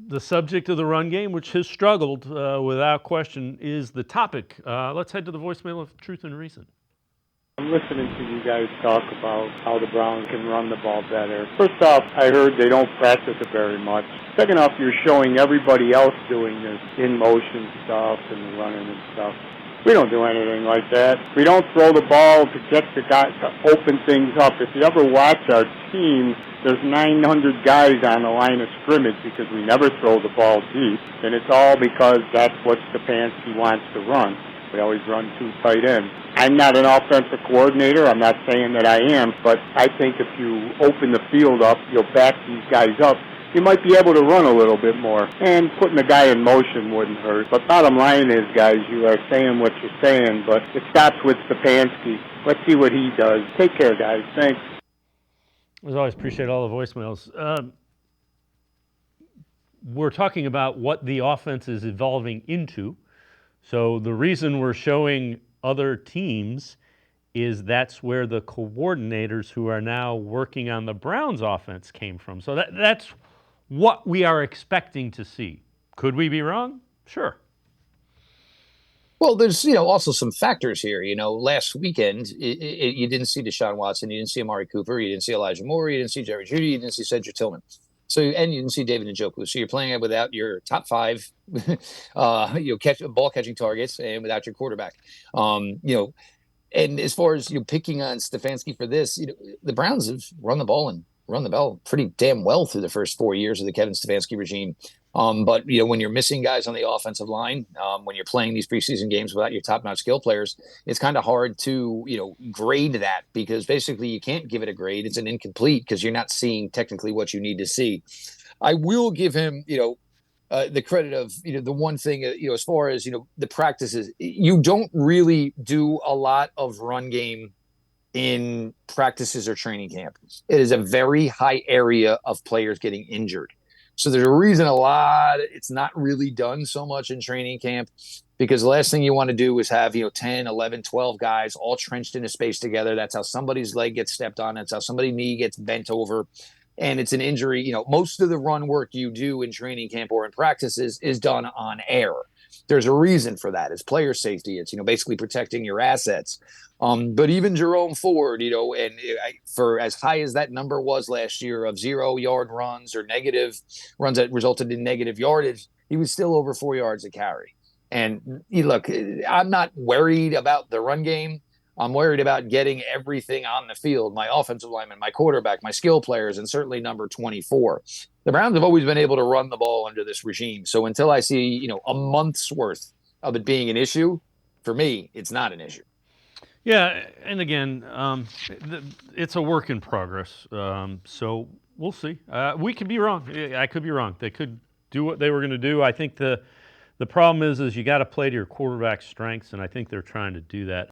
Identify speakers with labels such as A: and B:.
A: The subject of the run game, which has struggled without question, is the topic. Let's head to the voicemail of Truth and Reason.
B: I'm listening to you guys talk about how the Browns can run the ball better. First off, I heard they don't practice it very much. Second off, you're showing everybody else doing this in-motion stuff and running and stuff. We don't do anything like that. We don't throw the ball to get the guys to open things up. If you ever watch our team, there's 900 guys on the line of scrimmage because we never throw the ball deep. And it's all because that's what Stefanski wants to run. We always run two tight ends. I'm not an offensive coordinator. I'm not saying that I am, but I think if you open the field up, you'll back these guys up, you might be able to run a little bit more. And putting the guy in motion wouldn't hurt. But bottom line is, guys, you are saying what you're saying, but it stops with Stefanski. Let's see what he does. Take care, guys. Thanks.
A: As always, appreciate all the voicemails. We're talking about what the offense is evolving into. So the reason we're showing other teams is that's where the coordinators who are now working on the Browns offense came from. So that's what we are expecting to see. Could we be wrong? Sure.
C: Well, there's also some factors here. Last weekend you didn't see Deshaun Watson, you didn't see Amari Cooper, you didn't see Elijah Moore, you didn't see Jerry Jeudy, you didn't see Cedric Tillman. And you didn't see David Njoku. So you're playing without your top five, ball catching targets, and without your quarterback. And as far as picking on Stefanski for this, the Browns have run the ball pretty damn well through the first 4 years of the Kevin Stefanski regime. But when you're missing guys on the offensive line, when you're playing these preseason games without your top-notch skill players, it's kind of hard to grade that, because basically you can't give it a grade. It's an incomplete because you're not seeing technically what you need to see. I will give him the credit of the one thing as far as the practices. You don't really do a lot of run game in practices or training camp. It is a very high area of players getting injured. So there's a reason it's not really done so much in training camp, because the last thing you want to do is have, 10, 11, 12 guys all trenched into space together. That's how somebody's leg gets stepped on. That's how somebody's knee gets bent over. And it's an injury. Most of the run work you do in training camp or in practices is done on air. There's a reason for that. It's player safety. It's, basically protecting your assets. But even Jerome Ford, for as high as that number was last year of 0-yard runs or negative runs that resulted in negative yardage, he was still over 4 yards a carry. And look, I'm not worried about the run game. I'm worried about getting everything on the field, my offensive lineman, my quarterback, my skill players, and certainly number 24. The Browns have always been able to run the ball under this regime. So until I see, a month's worth of it being an issue, for me, it's not an issue.
A: Yeah, and again, it's a work in progress. So we'll see. We could be wrong. I could be wrong. They could do what they were going to do. I think the problem is you got to play to your quarterback's strengths, and I think they're trying to do that.